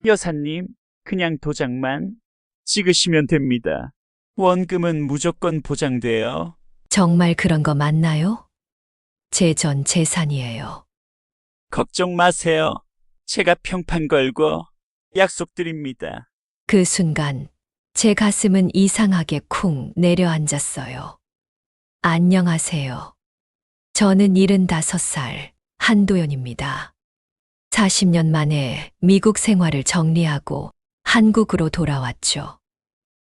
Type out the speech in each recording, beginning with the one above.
여사님, 그냥 도장만 찍으시면 됩니다. 원금은 무조건 보장돼요. 정말 그런 거 맞나요? 제 전 재산이에요. 걱정 마세요. 제가 평판 걸고 약속드립니다. 그 순간 제 가슴은 이상하게 쿵 내려앉았어요. 안녕하세요. 저는 75살 한도연입니다. 40년 만에 미국 생활을 정리하고 한국으로 돌아왔죠.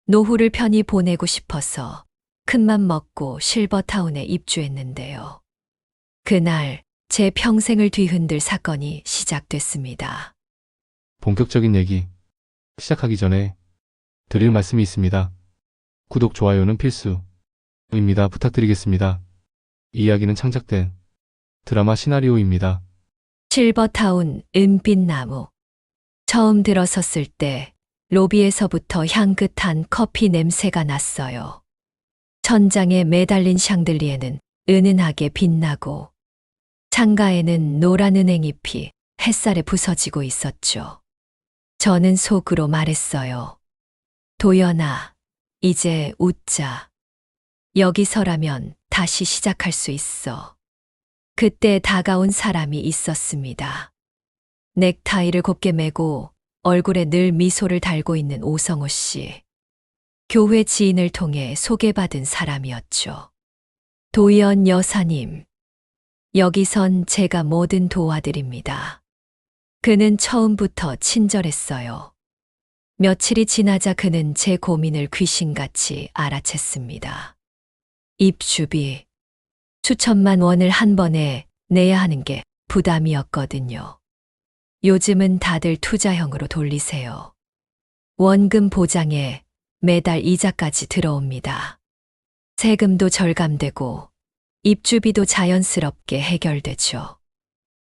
노후를 편히 보내고 싶어서 큰맘 먹고 실버타운에 입주했는데요. 그날 제 평생을 뒤흔들 사건이 시작됐습니다. 본격적인 얘기 시작하기 전에 드릴 말씀이 있습니다. 구독, 좋아요는 필수입니다. 부탁드리겠습니다. 이 이야기는 창작된 드라마 시나리오입니다. 실버타운 은빛나무. 처음 들어섰을 때 로비에서부터 향긋한 커피 냄새가 났어요. 천장에 매달린 샹들리에는 은은하게 빛나고 창가에는 노란 은행잎이 햇살에 부서지고 있었죠. 저는 속으로 말했어요. 도연아, 이제 웃자. 여기서라면 다시 시작할 수 있어. 그때 다가온 사람이 있었습니다. 넥타이를 곱게 매고 얼굴에 늘 미소를 달고 있는 오성호 씨. 교회 지인을 통해 소개받은 사람이었죠. 도연 여사님, 여기선 제가 뭐든 도와드립니다. 그는 처음부터 친절했어요. 며칠이 지나자 그는 제 고민을 귀신같이 알아챘습니다. 입주비, 수천만 원을 한 번에 내야 하는 게 부담이었거든요. 요즘은 다들 투자형으로 돌리세요. 원금 보장에 매달 이자까지 들어옵니다. 세금도 절감되고 입주비도 자연스럽게 해결되죠.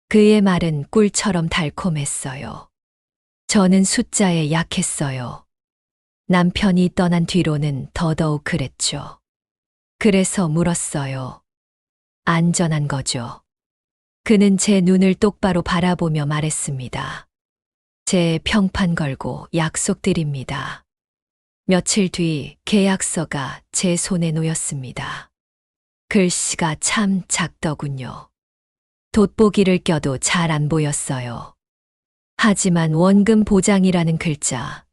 그의 말은 꿀처럼 달콤했어요. 저는 숫자에 약했어요. 남편이 떠난 뒤로는 더더욱 그랬죠. 그래서 물었어요. 안전한 거죠? 그는 제 눈을 똑바로 바라보며 말했습니다. 제 평판 걸고 약속드립니다. 며칠 뒤 계약서가 제 손에 놓였습니다. 글씨가 참 작더군요. 돋보기를 껴도 잘 안 보였어요. 하지만 원금 보장이라는 글자,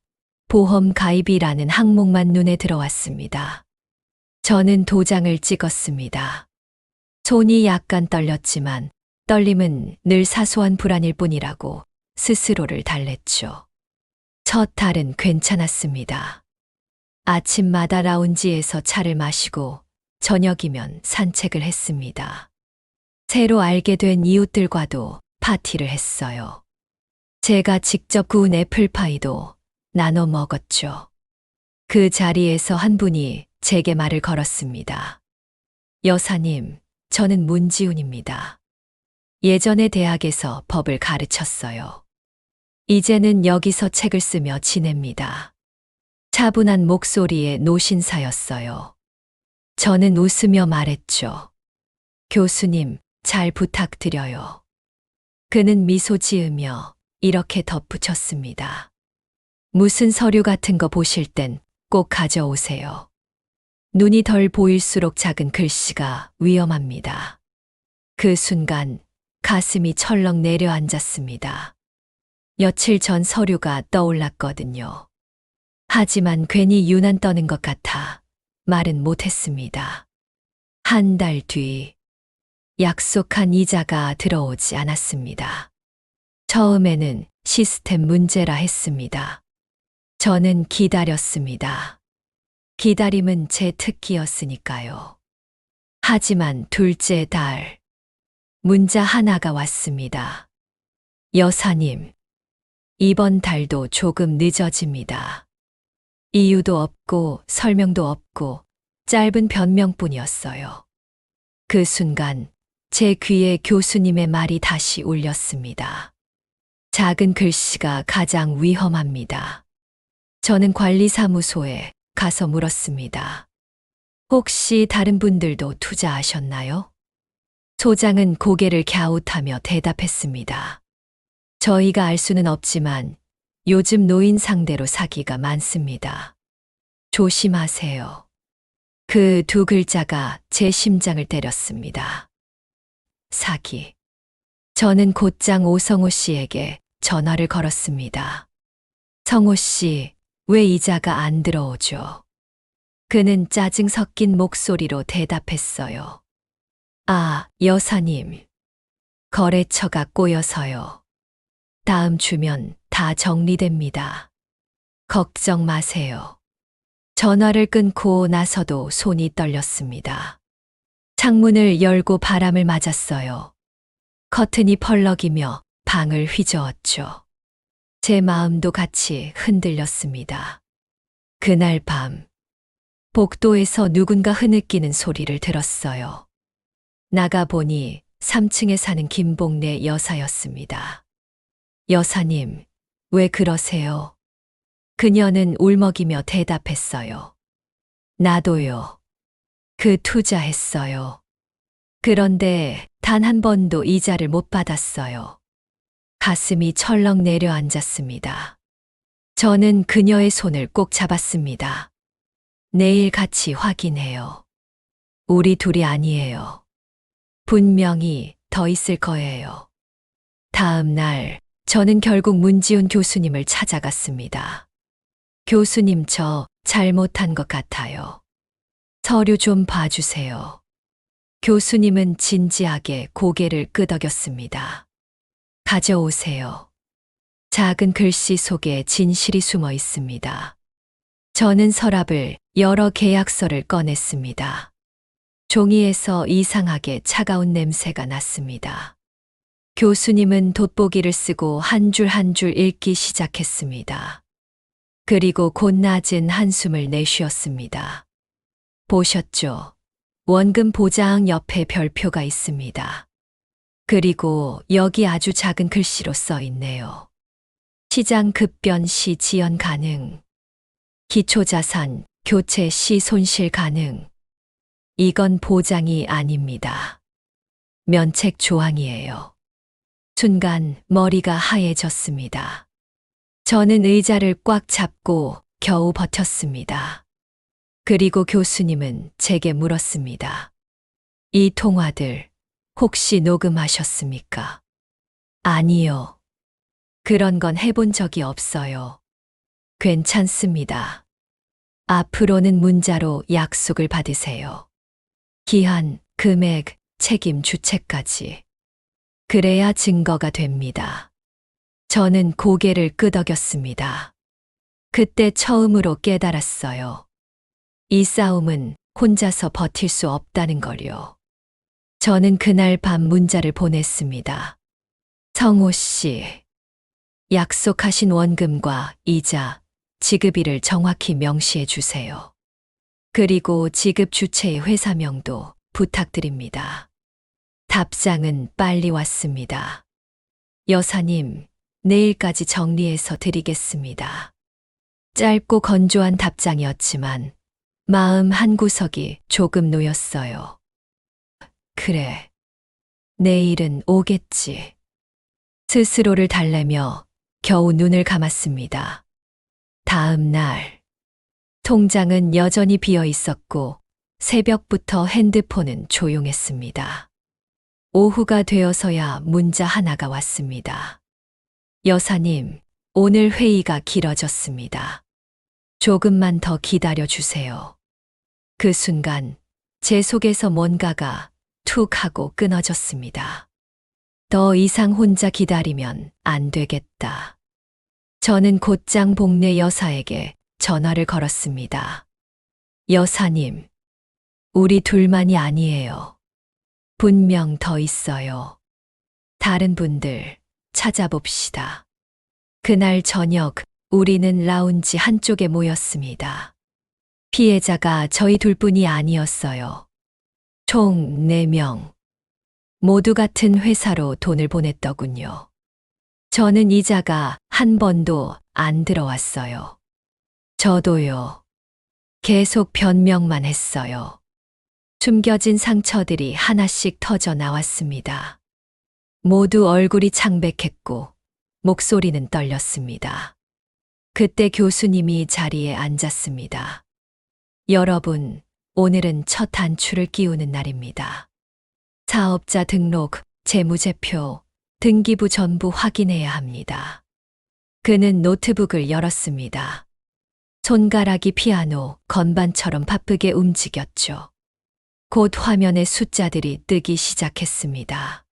보험 가입이라는 항목만 눈에 들어왔습니다. 저는 도장을 찍었습니다. 손이 약간 떨렸지만 떨림은 늘 사소한 불안일 뿐이라고 스스로를 달랬죠. 첫 달은 괜찮았습니다. 아침마다 라운지에서 차를 마시고 저녁이면 산책을 했습니다. 새로 알게 된 이웃들과도 파티를 했어요. 제가 직접 구운 애플파이도 나눠 먹었죠. 그 자리에서 한 분이 제게 말을 걸었습니다. 여사님, 저는 문지훈입니다. 예전에 대학에서 법을 가르쳤어요. 이제는 여기서 책을 쓰며 지냅니다. 차분한 목소리의 노신사였어요. 저는 웃으며 말했죠. 교수님, 잘 부탁드려요. 그는 미소 지으며 이렇게 덧붙였습니다. 무슨 서류 같은 거 보실 땐 꼭 가져오세요. 눈이 덜 보일수록 작은 글씨가 위험합니다. 그 순간 가슴이 철렁 내려앉았습니다. 며칠 전 서류가 떠올랐거든요. 하지만 괜히 유난 떠는 것 같아 말은 못했습니다. 한 달 뒤 약속한 이자가 들어오지 않았습니다. 처음에는 시스템 문제라 했습니다. 저는 기다렸습니다. 기다림은 제 특기였으니까요. 하지만 둘째 달, 문자 하나가 왔습니다. 여사님, 이번 달도 조금 늦어집니다. 이유도 없고 설명도 없고 짧은 변명뿐이었어요. 그 순간 제 귀에 교수님의 말이 다시 울렸습니다. 작은 글씨가 가장 위험합니다. 저는 관리사무소에 가서 물었습니다. 혹시 다른 분들도 투자하셨나요? 소장은 고개를 갸웃하며 대답했습니다. 저희가 알 수는 없지만 요즘 노인 상대로 사기가 많습니다. 조심하세요. 그 두 글자가 제 심장을 때렸습니다. 사기. 저는 곧장 오성호 씨에게 전화를 걸었습니다. 성호 씨, 왜 이자가 안 들어오죠? 그는 짜증 섞인 목소리로 대답했어요. 아, 여사님. 거래처가 꼬여서요. 다음 주면 다 정리됩니다. 걱정 마세요. 전화를 끊고 나서도 손이 떨렸습니다. 창문을 열고 바람을 맞았어요. 커튼이 펄럭이며 방을 휘저었죠. 제 마음도 같이 흔들렸습니다. 그날 밤, 복도에서 누군가 흐느끼는 소리를 들었어요. 나가보니 3층에 사는 김복래 여사였습니다. 여사님, 왜 그러세요? 그녀는 울먹이며 대답했어요. 나도요. 그 투자했어요. 그런데 단 한 번도 이자를 못 받았어요. 가슴이 철렁 내려앉았습니다. 저는 그녀의 손을 꼭 잡았습니다. 내일 같이 확인해요. 우리 둘이 아니에요. 분명히 더 있을 거예요. 다음 날, 저는 결국 문지훈 교수님을 찾아갔습니다. 교수님, 저 잘못한 것 같아요. 서류 좀 봐주세요. 교수님은 진지하게 고개를 끄덕였습니다. 가져오세요. 작은 글씨 속에 진실이 숨어 있습니다. 저는 서랍을 열어 계약서를 꺼냈습니다. 종이에서 이상하게 차가운 냄새가 났습니다. 교수님은 돋보기를 쓰고 한 줄 한 줄 읽기 시작했습니다. 그리고 곧 낮은 한숨을 내쉬었습니다. 보셨죠? 원금 보장 옆에 별표가 있습니다. 그리고 여기 아주 작은 글씨로 써 있네요. 시장 급변 시 지연 가능. 기초자산 교체 시 손실 가능. 이건 보장이 아닙니다. 면책 조항이에요. 순간 머리가 하얘졌습니다. 저는 의자를 꽉 잡고 겨우 버텼습니다. 그리고 교수님은 제게 물었습니다. 이 통화들 혹시 녹음하셨습니까? 아니요. 그런 건 해본 적이 없어요. 괜찮습니다. 앞으로는 문자로 약속을 받으세요. 기한, 금액, 책임 주체까지. 그래야 증거가 됩니다. 저는 고개를 끄덕였습니다. 그때 처음으로 깨달았어요. 이 싸움은 혼자서 버틸 수 없다는 걸요. 저는 그날 밤 문자를 보냈습니다. 성호 씨, 약속하신 원금과 이자, 지급일을 정확히 명시해 주세요. 그리고 지급 주체의 회사명도 부탁드립니다. 답장은 빨리 왔습니다. 여사님, 내일까지 정리해서 드리겠습니다. 짧고 건조한 답장이었지만 마음 한구석이 조금 놓였어요. 그래, 내일은 오겠지. 스스로를 달래며 겨우 눈을 감았습니다. 다음 날, 통장은 여전히 비어 있었고 새벽부터 핸드폰은 조용했습니다. 오후가 되어서야 문자 하나가 왔습니다. 여사님, 오늘 회의가 길어졌습니다. 조금만 더 기다려 주세요. 그 순간 제 속에서 뭔가가 툭 하고 끊어졌습니다. 더 이상 혼자 기다리면 안 되겠다. 저는 곧장 복래 여사에게 전화를 걸었습니다. 여사님, 우리 둘만이 아니에요. 분명 더 있어요. 다른 분들 찾아봅시다. 그날 저녁 우리는 라운지 한쪽에 모였습니다. 피해자가 저희 둘뿐이 아니었어요. 총 4명. 모두 같은 회사로 돈을 보냈더군요. 저는 이자가 한 번도 안 들어왔어요. 저도요. 계속 변명만 했어요. 숨겨진 상처들이 하나씩 터져 나왔습니다. 모두 얼굴이 창백했고 목소리는 떨렸습니다. 그때 교수님이 자리에 앉았습니다. 여러분, 오늘은 첫 단추를 끼우는 날입니다. 사업자 등록, 재무제표, 등기부 전부 확인해야 합니다. 그는 노트북을 열었습니다. 손가락이 피아노 건반처럼 바쁘게 움직였죠. 곧 화면에 숫자들이 뜨기 시작했습니다.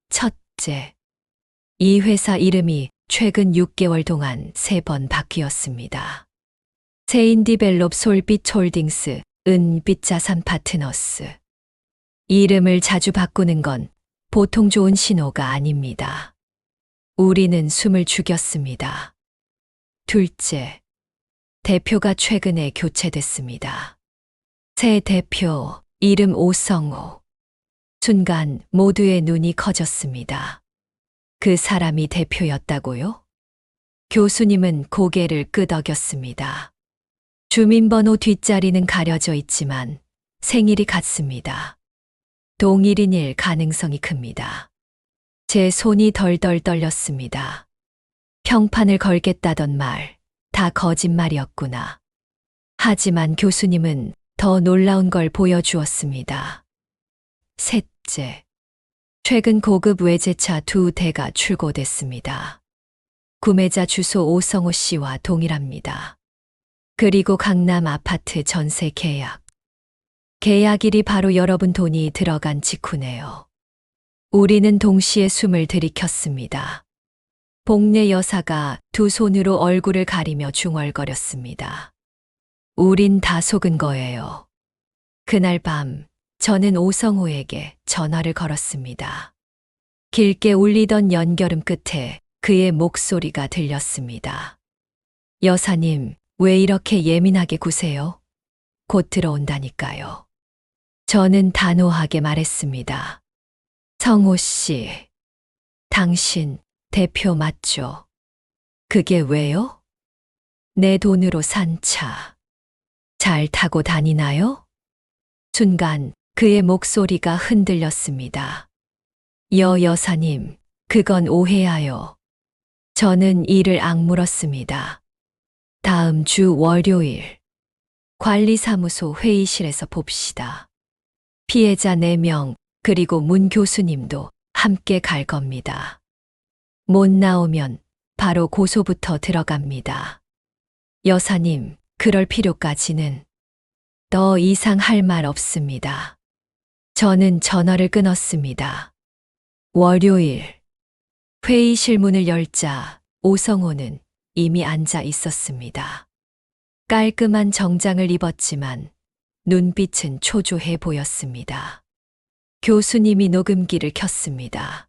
첫째, 이 회사 이름이 최근 6개월 동안 3번 바뀌었습니다. 세인디벨롭 솔빛 홀딩스, 은빛자산 파트너스. 이름을 자주 바꾸는 건 보통 좋은 신호가 아닙니다. 우리는 숨을 죽였습니다. 둘째, 대표가 최근에 교체됐습니다. 새 대표, 이름 오성호. 순간 모두의 눈이 커졌습니다. 그 사람이 대표였다고요? 교수님은 고개를 끄덕였습니다. 주민번호 뒷자리는 가려져 있지만 생일이 같습니다. 동일인일 가능성이 큽니다. 제 손이 덜덜 떨렸습니다. 평판을 걸겠다던 말, 다 거짓말이었구나. 하지만 교수님은 더 놀라운 걸 보여주었습니다. 셋째, 최근 고급 외제차 2대가 출고됐습니다. 구매자 주소 오성호 씨와 동일합니다. 그리고 강남 아파트 전세 계약. 계약일이 바로 여러분 돈이 들어간 직후네요. 우리는 동시에 숨을 들이켰습니다. 복례 여사가 두 손으로 얼굴을 가리며 중얼거렸습니다. 우린 다 속은 거예요. 그날 밤 저는 오성호에게 전화를 걸었습니다. 길게 울리던 연결음 끝에 그의 목소리가 들렸습니다. 여사님, 왜 이렇게 예민하게 구세요? 곧 들어온다니까요. 저는 단호하게 말했습니다. 성호 씨, 당신 대표 맞죠? 그게 왜요? 내 돈으로 산 차. 잘 타고 다니나요? 순간 그의 목소리가 흔들렸습니다. 여사님, 그건 오해야요. 저는 이를 악물었습니다. 다음 주 월요일 관리사무소 회의실에서 봅시다. 피해자 4명 그리고 문 교수님도 함께 갈 겁니다. 못 나오면 바로 고소부터 들어갑니다. 여사님, 그럴 필요까지는. 더 이상 할 말 없습니다. 저는 전화를 끊었습니다. 월요일 회의실 문을 열자 오성호는 이미 앉아 있었습니다. 깔끔한 정장을 입었지만 눈빛은 초조해 보였습니다. 교수님이 녹음기를 켰습니다.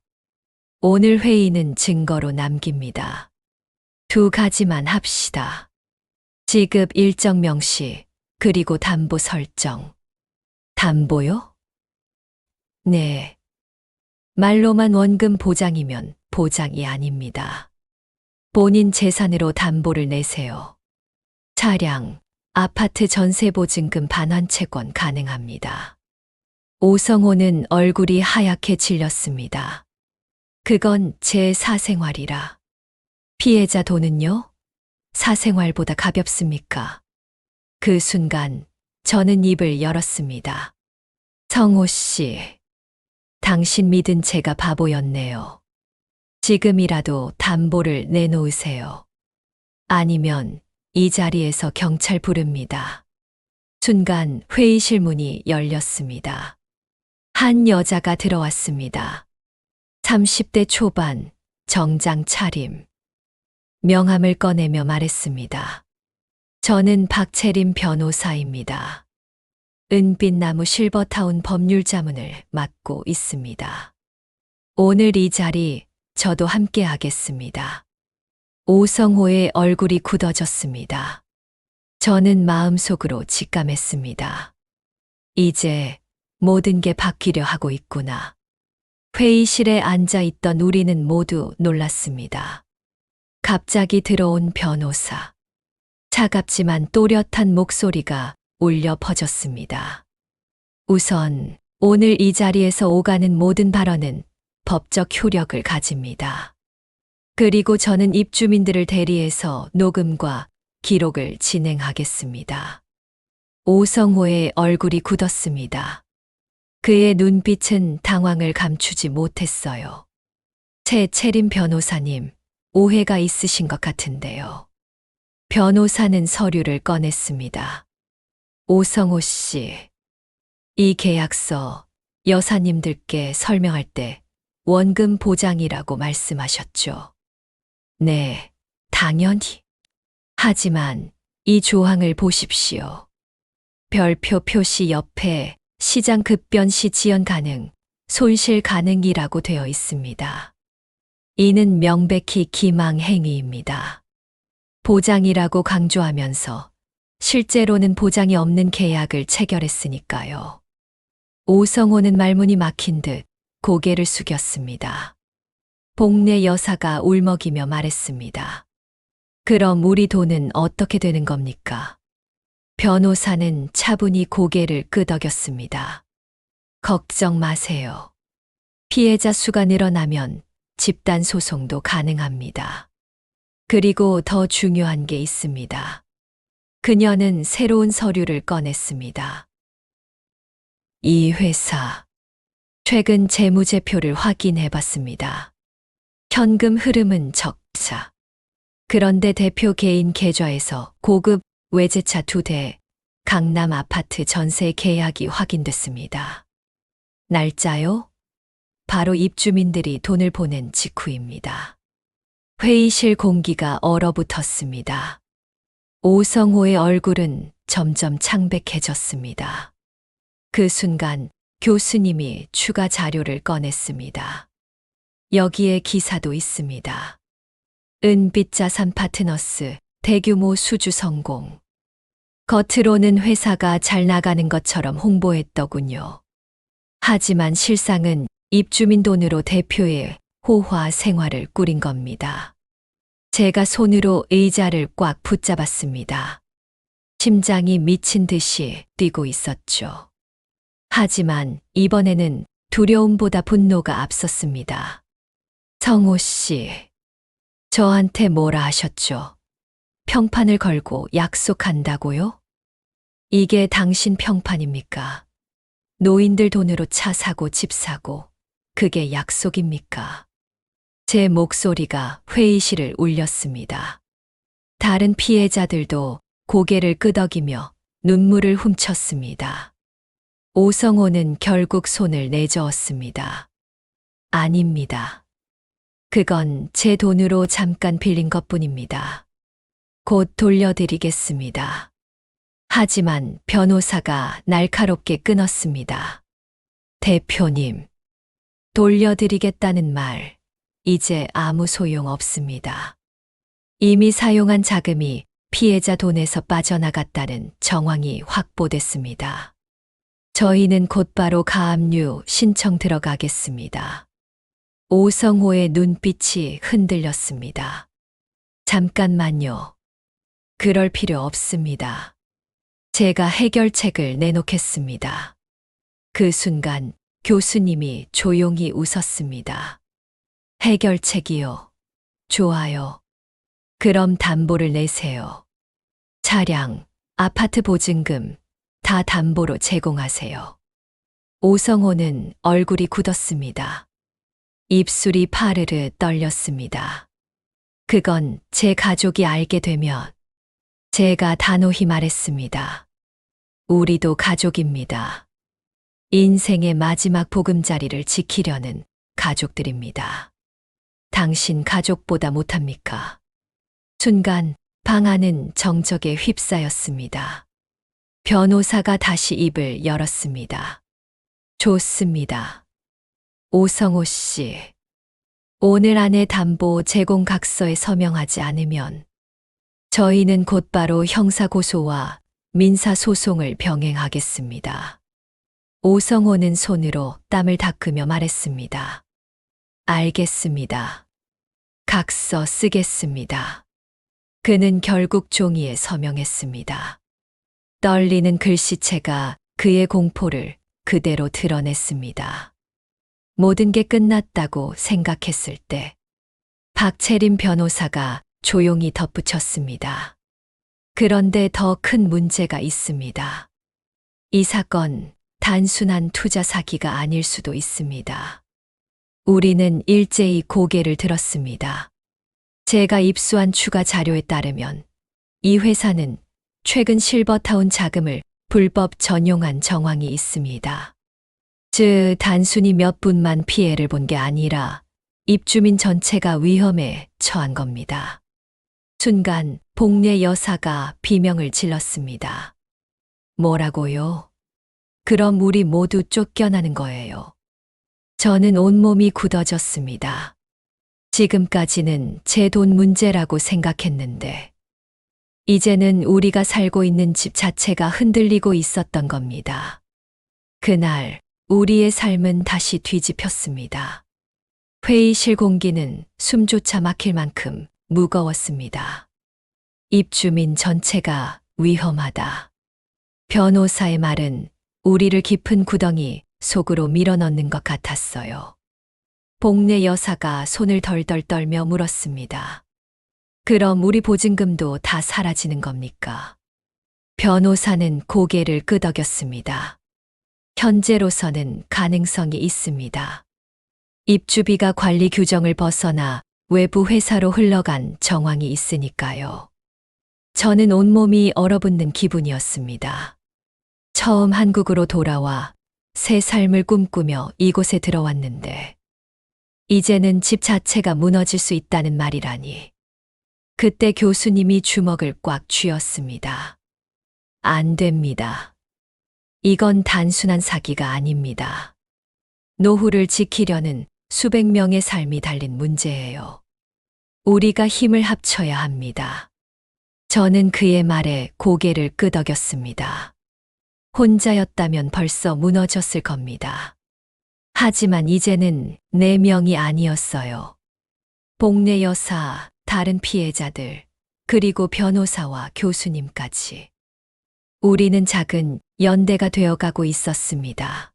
오늘 회의는 증거로 남깁니다. 2가지만 합시다. 지급 일정 명시, 그리고 담보 설정. 담보요? 네. 말로만 원금 보장이면 보장이 아닙니다. 본인 재산으로 담보를 내세요. 차량, 아파트 전세 보증금 반환 채권 가능합니다. 오성호는 얼굴이 하얗게 질렸습니다. 그건 제 사생활이라. 피해자 돈은요? 사생활보다 가볍습니까? 그 순간 저는 입을 열었습니다. 성호 씨, 당신 믿은 제가 바보였네요. 지금이라도 담보를 내놓으세요. 아니면 이 자리에서 경찰 부릅니다. 순간 회의실 문이 열렸습니다. 한 여자가 들어왔습니다. 30대 초반, 정장 차림. 명함을 꺼내며 말했습니다. 저는 박채림 변호사입니다. 은빛나무 실버타운 법률자문을 맡고 있습니다. 오늘 이 자리 저도 함께 하겠습니다. 오성호의 얼굴이 굳어졌습니다. 저는 마음속으로 직감했습니다. 이제 모든 게 바뀌려 하고 있구나. 회의실에 앉아 있던 우리는 모두 놀랐습니다. 갑자기 들어온 변호사. 차갑지만 또렷한 목소리가 울려 퍼졌습니다. 우선 오늘 이 자리에서 오가는 모든 발언은 법적 효력을 가집니다. 그리고 저는 입주민들을 대리해서 녹음과 기록을 진행하겠습니다. 오성호의 얼굴이 굳었습니다. 그의 눈빛은 당황을 감추지 못했어요. 최채림 변호사님, 오해가 있으신 것 같은데요. 변호사는 서류를 꺼냈습니다. 오성호 씨, 이 계약서 여사님들께 설명할 때 원금 보장이라고 말씀하셨죠. 네, 당연히. 하지만 이 조항을 보십시오. 별표 표시 옆에 시장 급변 시 지연 가능, 손실 가능이라고 되어 있습니다. 이는 명백히 기망 행위입니다. 보장이라고 강조하면서 실제로는 보장이 없는 계약을 체결했으니까요. 오성호는 말문이 막힌 듯 고개를 숙였습니다. 복내 여사가 울먹이며 말했습니다. 그럼 우리 돈은 어떻게 되는 겁니까? 변호사는 차분히 고개를 끄덕였습니다. 걱정 마세요. 피해자 수가 늘어나면 집단 소송도 가능합니다. 그리고 더 중요한 게 있습니다. 그녀는 새로운 서류를 꺼냈습니다. 이 회사, 최근 재무제표를 확인해 봤습니다. 현금 흐름은 적자. 그런데 대표 개인 계좌에서 고급 외제차 2대, 강남 아파트 전세 계약이 확인됐습니다. 날짜요? 바로 입주민들이 돈을 보낸 직후입니다. 회의실 공기가 얼어붙었습니다. 오성호의 얼굴은 점점 창백해졌습니다. 그 순간 교수님이 추가 자료를 꺼냈습니다. 여기에 기사도 있습니다. 은빛 자산 파트너스 대규모 수주 성공. 겉으로는 회사가 잘 나가는 것처럼 홍보했더군요. 하지만 실상은 입주민 돈으로 대표의 호화 생활을 꾸린 겁니다. 제가 손으로 의자를 꽉 붙잡았습니다. 심장이 미친 듯이 뛰고 있었죠. 하지만 이번에는 두려움보다 분노가 앞섰습니다. 성호 씨, 저한테 뭐라 하셨죠? 평판을 걸고 약속한다고요? 이게 당신 평판입니까? 노인들 돈으로 차 사고 집 사고, 그게 약속입니까? 제 목소리가 회의실을 울렸습니다. 다른 피해자들도 고개를 끄덕이며 눈물을 훔쳤습니다. 오성호는 결국 손을 내저었습니다. 아닙니다. 그건 제 돈으로 잠깐 빌린 것뿐입니다. 곧 돌려드리겠습니다. 하지만 변호사가 날카롭게 끊었습니다. 대표님, 돌려드리겠다는 말, 이제 아무 소용 없습니다. 이미 사용한 자금이 피해자 돈에서 빠져나갔다는 정황이 확보됐습니다. 저희는 곧바로 가압류 신청 들어가겠습니다. 오성호의 눈빛이 흔들렸습니다. 잠깐만요. 그럴 필요 없습니다. 제가 해결책을 내놓겠습니다. 그 순간 교수님이 조용히 웃었습니다. 해결책이요. 좋아요. 그럼 담보를 내세요. 차량, 아파트 보증금 다 담보로 제공하세요. 오성호는 얼굴이 굳었습니다. 입술이 파르르 떨렸습니다. 그건 제 가족이 알게 되면 제가 단호히 말했습니다. 우리도 가족입니다. 인생의 마지막 보금자리를 지키려는 가족들입니다. 당신 가족보다 못합니까? 순간 방 안은 정적에 휩싸였습니다. 변호사가 다시 입을 열었습니다. 좋습니다. 오성호 씨, 오늘 안에 담보 제공 각서에 서명하지 않으면 저희는 곧바로 형사고소와 민사소송을 병행하겠습니다. 오성호는 손으로 땀을 닦으며 말했습니다. 알겠습니다. 각서 쓰겠습니다. 그는 결국 종이에 서명했습니다. 떨리는 글씨체가 그의 공포를 그대로 드러냈습니다. 모든 게 끝났다고 생각했을 때 박채림 변호사가 조용히 덧붙였습니다. 그런데 더 큰 문제가 있습니다. 이 사건 단순한 투자 사기가 아닐 수도 있습니다. 우리는 일제히 고개를 들었습니다. 제가 입수한 추가 자료에 따르면 이 회사는 최근 실버타운 자금을 불법 전용한 정황이 있습니다. 즉, 단순히 몇 분만 피해를 본 게 아니라 입주민 전체가 위험에 처한 겁니다. 순간 복례 여사가 비명을 질렀습니다. 뭐라고요? 그럼 우리 모두 쫓겨나는 거예요. 저는 온몸이 굳어졌습니다. 지금까지는 제 돈 문제라고 생각했는데, 이제는 우리가 살고 있는 집 자체가 흔들리고 있었던 겁니다. 그날 우리의 삶은 다시 뒤집혔습니다. 회의실 공기는 숨조차 막힐 만큼 무거웠습니다. 입주민 전체가 위험하다. 변호사의 말은 우리를 깊은 구덩이 속으로 밀어넣는 것 같았어요. 복례 여사가 손을 덜덜 떨며 물었습니다. 그럼 우리 보증금도 다 사라지는 겁니까? 변호사는 고개를 끄덕였습니다. 현재로서는 가능성이 있습니다. 입주비가 관리 규정을 벗어나 외부 회사로 흘러간 정황이 있으니까요. 저는 온몸이 얼어붙는 기분이었습니다. 처음 한국으로 돌아와 새 삶을 꿈꾸며 이곳에 들어왔는데, 이제는 집 자체가 무너질 수 있다는 말이라니. 그때 교수님이 주먹을 꽉 쥐었습니다. 안 됩니다. 이건 단순한 사기가 아닙니다. 노후를 지키려는 수백 명의 삶이 달린 문제예요. 우리가 힘을 합쳐야 합니다. 저는 그의 말에 고개를 끄덕였습니다. 혼자였다면 벌써 무너졌을 겁니다. 하지만 이제는 4명이 아니었어요. 복례 여사, 다른 피해자들, 그리고 변호사와 교수님까지. 우리는 작은 연대가 되어가고 있었습니다.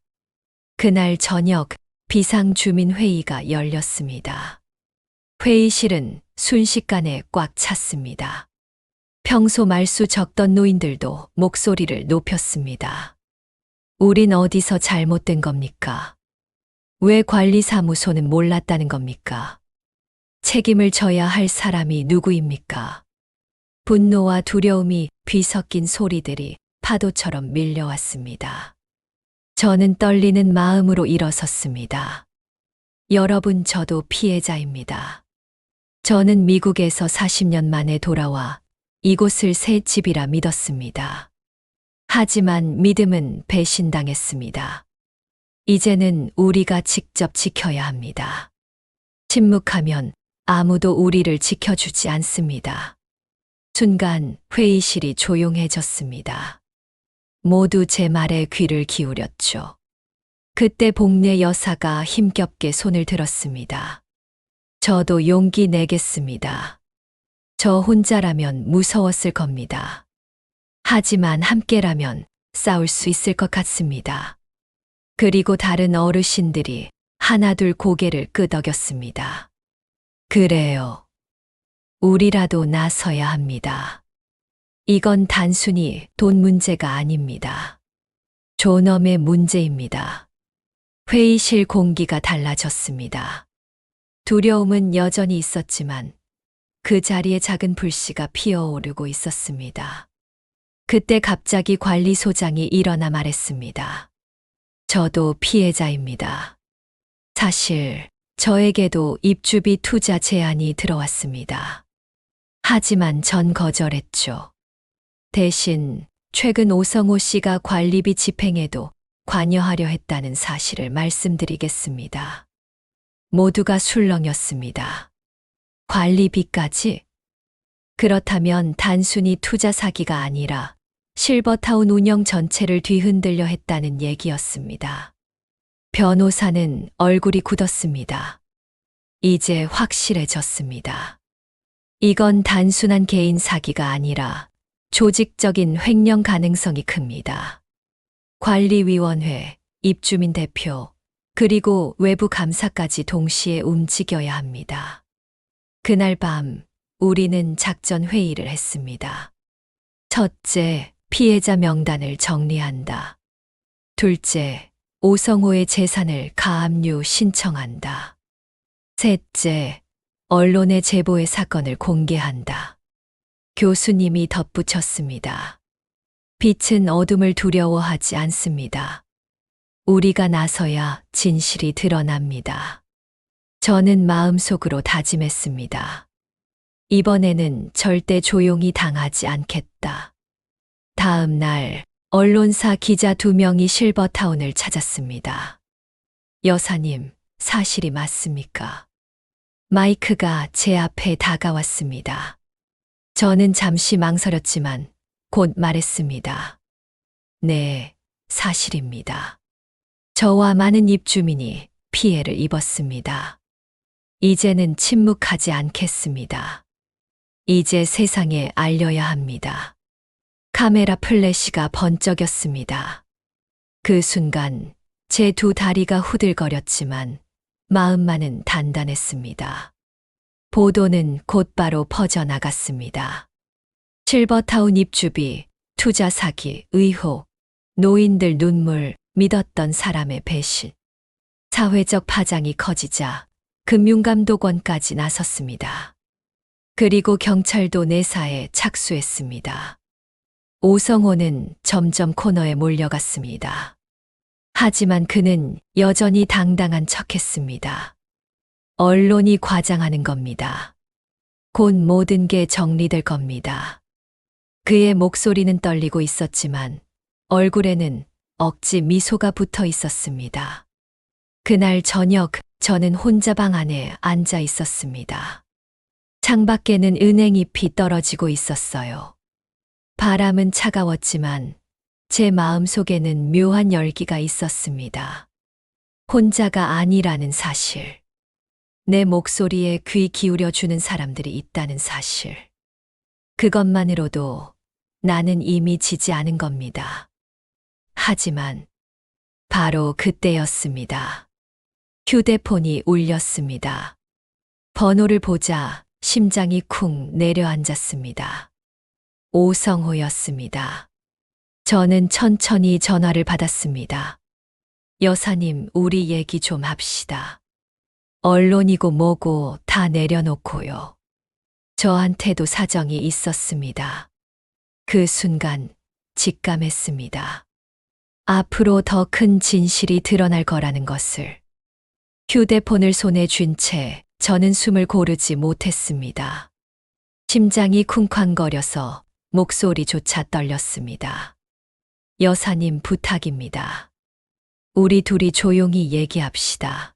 그날 저녁 비상주민회의가 열렸습니다. 회의실은 순식간에 꽉 찼습니다. 평소 말수 적던 노인들도 목소리를 높였습니다. 우린 어디서 잘못된 겁니까? 왜 관리사무소는 몰랐다는 겁니까? 책임을 져야 할 사람이 누구입니까? 분노와 두려움이 뒤섞인 소리들이 파도처럼 밀려왔습니다. 저는 떨리는 마음으로 일어섰습니다. 여러분, 저도 피해자입니다. 저는 미국에서 40년 만에 돌아와 이곳을 새 집이라 믿었습니다. 하지만 믿음은 배신당했습니다. 이제는 우리가 직접 지켜야 합니다. 침묵하면 아무도 우리를 지켜주지 않습니다. 순간 회의실이 조용해졌습니다. 모두 제 말에 귀를 기울였죠. 그때 복례 여사가 힘겹게 손을 들었습니다. 저도 용기 내겠습니다. 저 혼자라면 무서웠을 겁니다. 하지만 함께라면 싸울 수 있을 것 같습니다. 그리고 다른 어르신들이 하나둘 고개를 끄덕였습니다. 그래요. 우리라도 나서야 합니다. 이건 단순히 돈 문제가 아닙니다. 존엄의 문제입니다. 회의실 공기가 달라졌습니다. 두려움은 여전히 있었지만 그 자리에 작은 불씨가 피어오르고 있었습니다. 그때 갑자기 관리소장이 일어나 말했습니다. 저도 피해자입니다. 사실 저에게도 입주비 투자 제안이 들어왔습니다. 하지만 전 거절했죠. 대신 최근 오성호 씨가 관리비 집행에도 관여하려 했다는 사실을 말씀드리겠습니다. 모두가 술렁였습니다. 관리비까지? 그렇다면 단순히 투자 사기가 아니라 실버타운 운영 전체를 뒤흔들려 했다는 얘기였습니다. 변호사는 얼굴이 굳었습니다. 이제 확실해졌습니다. 이건 단순한 개인 사기가 아니라 조직적인 횡령 가능성이 큽니다. 관리위원회, 입주민 대표, 그리고 외부 감사까지 동시에 움직여야 합니다. 그날 밤 우리는 작전 회의를 했습니다. 첫째, 피해자 명단을 정리한다. 둘째, 오성호의 재산을 가압류 신청한다. 셋째, 언론에 제보의 사건을 공개한다. 교수님이 덧붙였습니다. 빛은 어둠을 두려워하지 않습니다. 우리가 나서야 진실이 드러납니다. 저는 마음속으로 다짐했습니다. 이번에는 절대 조용히 당하지 않겠다. 다음 날, 언론사 기자 2명이 실버타운을 찾았습니다. 여사님, 사실이 맞습니까? 마이크가 제 앞에 다가왔습니다. 저는 잠시 망설였지만 곧 말했습니다. 네, 사실입니다. 저와 많은 입주민이 피해를 입었습니다. 이제는 침묵하지 않겠습니다. 이제 세상에 알려야 합니다. 카메라 플래시가 번쩍였습니다. 그 순간 제 2 다리가 후들거렸지만 마음만은 단단했습니다. 보도는 곧바로 퍼져나갔습니다. 실버타운 입주비, 투자 사기, 의혹, 노인들 눈물, 믿었던 사람의 배신. 사회적 파장이 커지자 금융감독원까지 나섰습니다. 그리고 경찰도 내사에 착수했습니다. 오성호는 점점 코너에 몰려갔습니다. 하지만 그는 여전히 당당한 척했습니다. 언론이 과장하는 겁니다. 곧 모든 게 정리될 겁니다. 그의 목소리는 떨리고 있었지만 얼굴에는 억지 미소가 붙어 있었습니다. 그날 저녁 저는 혼자 방 안에 앉아 있었습니다. 창밖에는 은행잎이 떨어지고 있었어요. 바람은 차가웠지만 제 마음속에는 묘한 열기가 있었습니다. 혼자가 아니라는 사실. 내 목소리에 귀 기울여 주는 사람들이 있다는 사실. 그것만으로도 나는 이미 지지 않은 겁니다. 하지만 바로 그때였습니다. 휴대폰이 울렸습니다. 번호를 보자 심장이 쿵 내려앉았습니다. 오성호였습니다. 저는 천천히 전화를 받았습니다. 여사님, 우리 얘기 좀 합시다. 언론이고 뭐고 다 내려놓고요. 저한테도 사정이 있었습니다. 그 순간 직감했습니다. 앞으로 더 큰 진실이 드러날 거라는 것을. 휴대폰을 손에 쥔 채 저는 숨을 고르지 못했습니다. 심장이 쿵쾅거려서 목소리조차 떨렸습니다. 여사님, 부탁입니다. 우리 둘이 조용히 얘기합시다.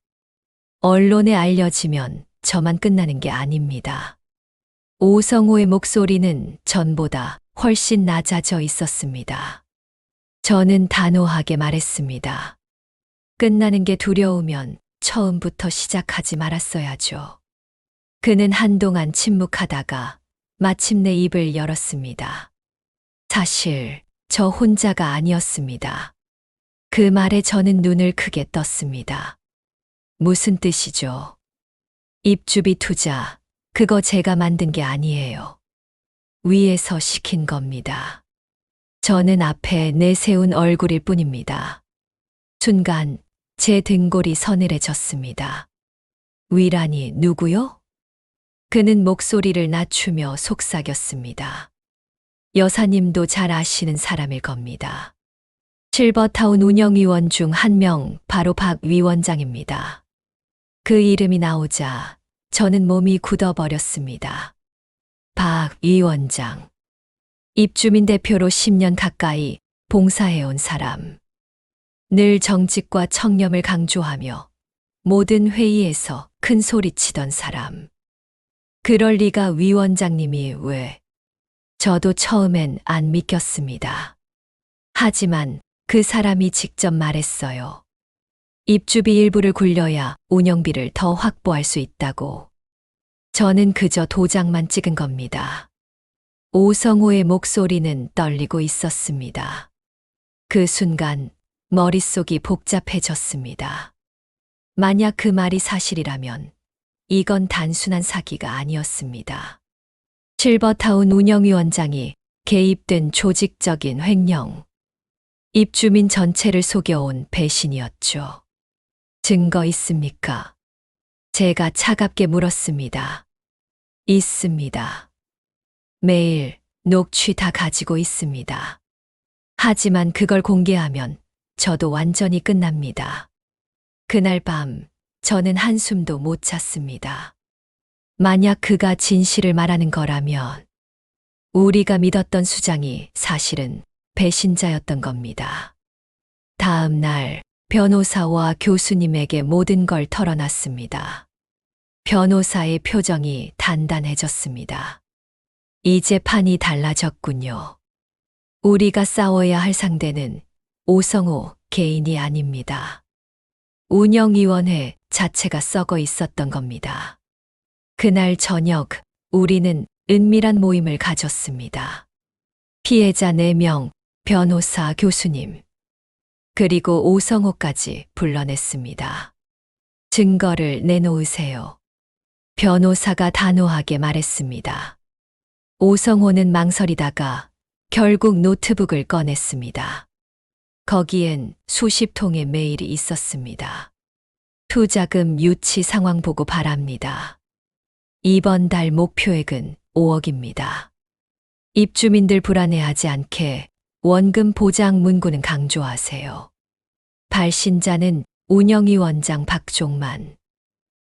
언론에 알려지면 저만 끝나는 게 아닙니다. 오성호의 목소리는 전보다 훨씬 낮아져 있었습니다. 저는 단호하게 말했습니다. 끝나는 게 두려우면 처음부터 시작하지 말았어야죠. 그는 한동안 침묵하다가 마침내 입을 열었습니다. 사실 저 혼자가 아니었습니다. 그 말에 저는 눈을 크게 떴습니다. 무슨 뜻이죠? 입주비 투자, 그거 제가 만든 게 아니에요. 위에서 시킨 겁니다. 저는 앞에 내세운 얼굴일 뿐입니다. 순간 제 등골이 서늘해졌습니다. 위라니 누구요? 그는 목소리를 낮추며 속삭였습니다. 여사님도 잘 아시는 사람일 겁니다. 실버타운 운영위원 중 한 명, 바로 박 위원장입니다. 그 이름이 나오자 저는 몸이 굳어버렸습니다. 박 위원장. 입주민 대표로 10년 가까이 봉사해온 사람. 늘 정직과 청렴을 강조하며 모든 회의에서 큰 소리치던 사람. 그럴 리가 위원장님이 왜? 저도 처음엔 안 믿겼습니다. 하지만 그 사람이 직접 말했어요. 입주비 일부를 굴려야 운영비를 더 확보할 수 있다고. 저는 그저 도장만 찍은 겁니다. 오성호의 목소리는 떨리고 있었습니다. 그 순간 머릿속이 복잡해졌습니다. 만약 그 말이 사실이라면 이건 단순한 사기가 아니었습니다. 실버타운 운영위원장이 개입된 조직적인 횡령, 입주민 전체를 속여온 배신이었죠. 증거 있습니까? 제가 차갑게 물었습니다. 있습니다. 매일 녹취 다 가지고 있습니다. 하지만 그걸 공개하면 저도 완전히 끝납니다. 그날 밤 저는 한숨도 못 잤습니다. 만약 그가 진실을 말하는 거라면 우리가 믿었던 수장이 사실은 배신자였던 겁니다. 다음 날 변호사와 교수님에게 모든 걸 털어놨습니다. 변호사의 표정이 단단해졌습니다. 이제 판이 달라졌군요. 우리가 싸워야 할 상대는 오성호 개인이 아닙니다. 운영위원회 자체가 썩어 있었던 겁니다. 그날 저녁 우리는 은밀한 모임을 가졌습니다. 피해자 4명, 변호사, 교수님, 그리고 오성호까지 불러냈습니다. 증거를 내놓으세요. 변호사가 단호하게 말했습니다. 오성호는 망설이다가 결국 노트북을 꺼냈습니다. 거기엔 수십 통의 메일이 있었습니다. 투자금 유치 상황 보고 바랍니다. 이번 달 목표액은 5억입니다. 입주민들 불안해하지 않게 원금 보장 문구는 강조하세요. 발신자는 운영위원장 박종만.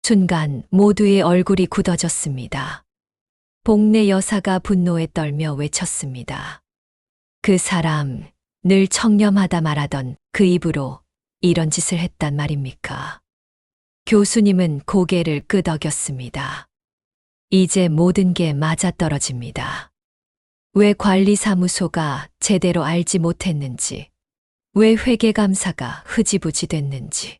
순간 모두의 얼굴이 굳어졌습니다. 복내 여사가 분노에 떨며 외쳤습니다. 그 사람, 늘 청렴하다 말하던 그 입으로 이런 짓을 했단 말입니까? 교수님은 고개를 끄덕였습니다. 이제 모든 게 맞아떨어집니다. 왜 관리사무소가 제대로 알지 못했는지, 왜 회계감사가 흐지부지 됐는지,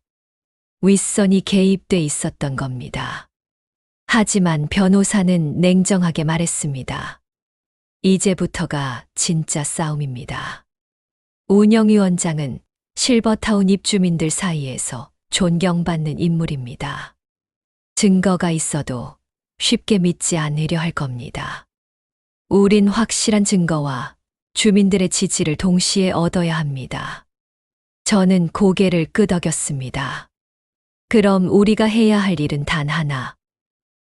윗선이 개입돼 있었던 겁니다. 하지만 변호사는 냉정하게 말했습니다. 이제부터가 진짜 싸움입니다. 운영위원장은 실버타운 입주민들 사이에서 존경받는 인물입니다. 증거가 있어도 쉽게 믿지 않으려 할 겁니다. 우린 확실한 증거와 주민들의 지지를 동시에 얻어야 합니다. 저는 고개를 끄덕였습니다. 그럼 우리가 해야 할 일은 단 하나.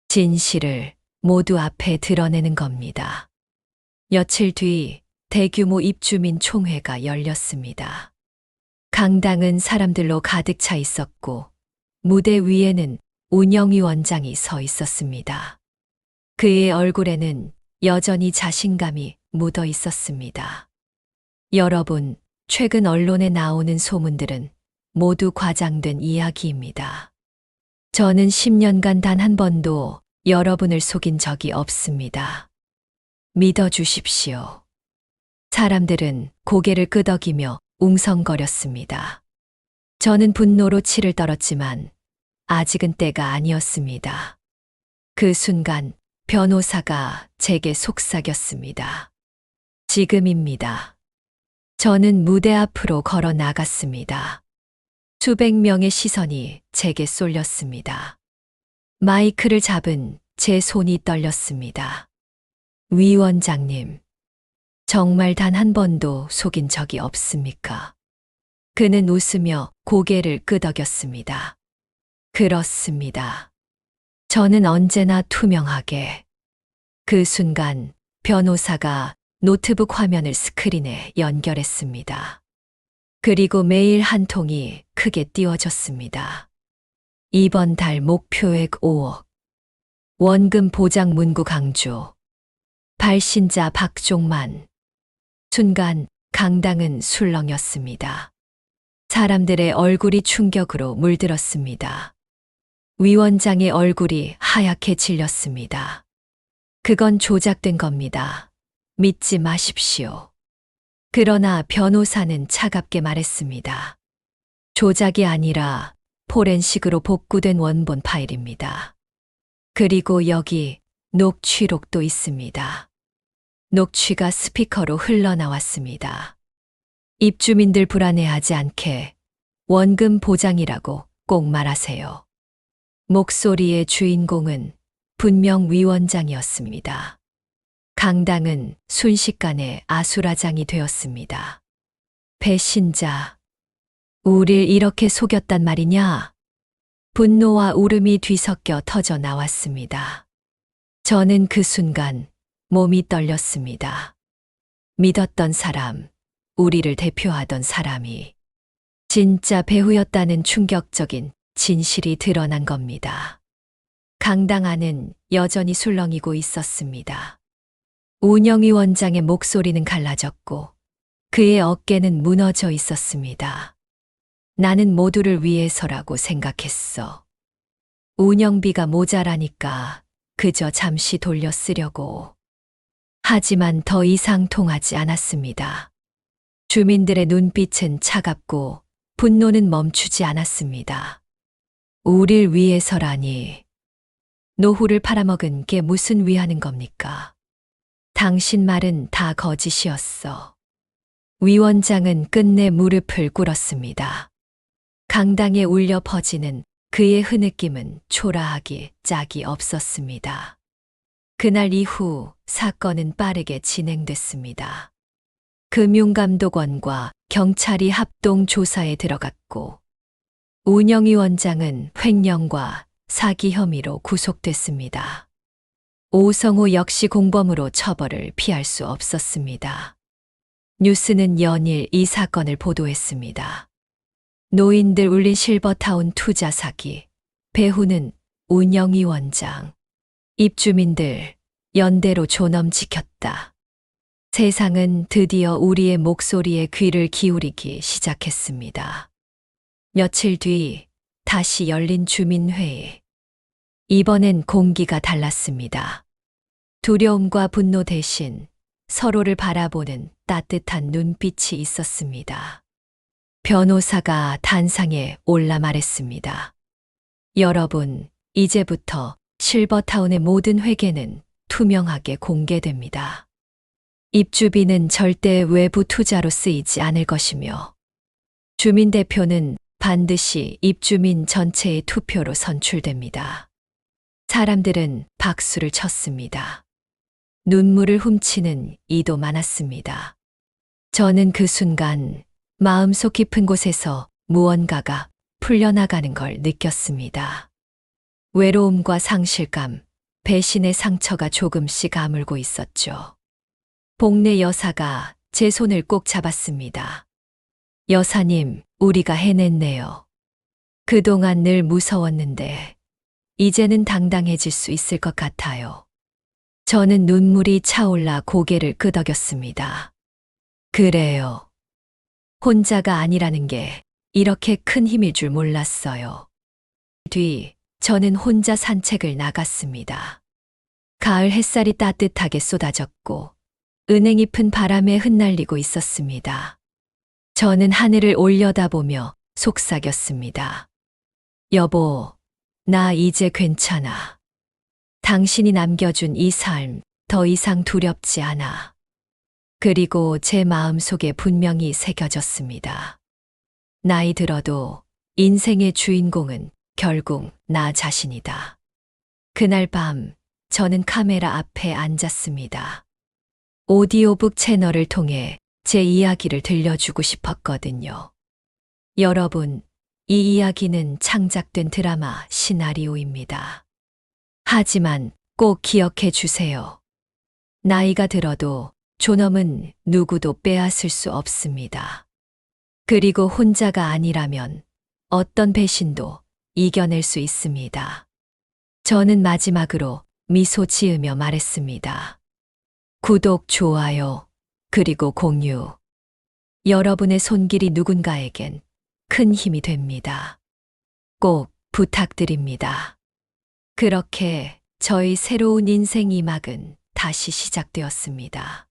진실을 모두 앞에 드러내는 겁니다. 며칠 뒤 대규모 입주민 총회가 열렸습니다. 강당은 사람들로 가득 차 있었고 무대 위에는 운영위원장이 서 있었습니다. 그의 얼굴에는 여전히 자신감이 묻어 있었습니다. 여러분, 최근 언론에 나오는 소문들은 모두 과장된 이야기입니다. 저는 10년간 단 한 번도 여러분을 속인 적이 없습니다. 믿어주십시오. 사람들은 고개를 끄덕이며 웅성거렸습니다. 저는 분노로 치를 떨었지만 아직은 때가 아니었습니다. 그 순간 변호사가 제게 속삭였습니다. 지금입니다. 저는 무대 앞으로 걸어 나갔습니다. 수백 명의 시선이 제게 쏠렸습니다. 마이크를 잡은 제 손이 떨렸습니다. 위원장님, 정말 단 한 번도 속인 적이 없습니까? 그는 웃으며 고개를 끄덕였습니다. 그렇습니다. 저는 언제나 투명하게. 그 순간 변호사가 노트북 화면을 스크린에 연결했습니다. 그리고 메일 한 통이 크게 띄워졌습니다. 이번 달 목표액 5억. 원금 보장 문구 강조. 발신자 박종만. 순간 강당은 술렁였습니다. 사람들의 얼굴이 충격으로 물들었습니다. 위원장의 얼굴이 하얗게 질렸습니다. 그건 조작된 겁니다. 믿지 마십시오. 그러나 변호사는 차갑게 말했습니다. 조작이 아니라 포렌식으로 복구된 원본 파일입니다. 그리고 여기 녹취록도 있습니다. 녹취가 스피커로 흘러나왔습니다. 입주민들 불안해하지 않게 원금 보장이라고 꼭 말하세요. 목소리의 주인공은 분명 위원장이었습니다. 강당은 순식간에 아수라장이 되었습니다. 배신자. 우릴 이렇게 속였단 말이냐? 분노와 울음이 뒤섞여 터져 나왔습니다. 저는 그 순간 몸이 떨렸습니다. 믿었던 사람, 우리를 대표하던 사람이 진짜 배후였다는 충격적인 진실이 드러난 겁니다. 강당 안은 여전히 술렁이고 있었습니다. 운영위원장의 목소리는 갈라졌고 그의 어깨는 무너져 있었습니다. 나는 모두를 위해서라고 생각했어. 운영비가 모자라니까 그저 잠시 돌려 쓰려고. 하지만 더 이상 통하지 않았습니다. 주민들의 눈빛은 차갑고 분노는 멈추지 않았습니다. 우릴 위해서라니. 노후를 팔아먹은 게 무슨 위하는 겁니까? 당신 말은 다 거짓이었어. 위원장은 끝내 무릎을 꿇었습니다. 강당에 울려 퍼지는 그의 흐느낌은 초라하기 짝이 없었습니다. 그날 이후 사건은 빠르게 진행됐습니다. 금융감독원과 경찰이 합동 조사에 들어갔고 운영위원장은 횡령과 사기 혐의로 구속됐습니다. 오성우 역시 공범으로 처벌을 피할 수 없었습니다. 뉴스는 연일 이 사건을 보도했습니다. 노인들 울린 실버타운 투자 사기, 배후는 운영위원장, 입주민들 연대로 존엄 지켰다. 세상은 드디어 우리의 목소리에 귀를 기울이기 시작했습니다. 며칠 뒤 다시 열린 주민회의. 이번엔 공기가 달랐습니다. 두려움과 분노 대신 서로를 바라보는 따뜻한 눈빛이 있었습니다. 변호사가 단상에 올라 말했습니다. 여러분, 이제부터 실버타운의 모든 회계는 투명하게 공개됩니다. 입주비는 절대 외부 투자로 쓰이지 않을 것이며 주민대표는 반드시 입주민 전체의 투표로 선출됩니다. 사람들은 박수를 쳤습니다. 눈물을 훔치는 이도 많았습니다. 저는 그 순간 마음속 깊은 곳에서 무언가가 풀려나가는 걸 느꼈습니다. 외로움과 상실감, 배신의 상처가 조금씩 아물고 있었죠. 복례 여사가 제 손을 꼭 잡았습니다. 여사님, 우리가 해냈네요. 그동안 늘 무서웠는데 이제는 당당해질 수 있을 것 같아요. 저는 눈물이 차올라 고개를 끄덕였습니다. 그래요. 혼자가 아니라는 게 이렇게 큰 힘일 줄 몰랐어요. 뒤, 저는 혼자 산책을 나갔습니다. 가을 햇살이 따뜻하게 쏟아졌고 은행잎은 바람에 흩날리고 있었습니다. 저는 하늘을 올려다보며 속삭였습니다. 여보, 나 이제 괜찮아. 당신이 남겨준 이 삶 더 이상 두렵지 않아. 그리고 제 마음속에 분명히 새겨졌습니다. 나이 들어도 인생의 주인공은 결국 나 자신이다. 그날 밤 저는 카메라 앞에 앉았습니다. 오디오북 채널을 통해 제 이야기를 들려주고 싶었거든요. 여러분, 이 이야기는 창작된 드라마 시나리오입니다. 하지만 꼭 기억해 주세요. 나이가 들어도 존엄은 누구도 빼앗을 수 없습니다. 그리고 혼자가 아니라면 어떤 배신도 이겨낼 수 있습니다. 저는 마지막으로 미소 지으며 말했습니다. 구독, 좋아요, 그리고 공유. 여러분의 손길이 누군가에겐 큰 힘이 됩니다. 꼭 부탁드립니다. 그렇게 저희 새로운 인생 2막은 다시 시작되었습니다.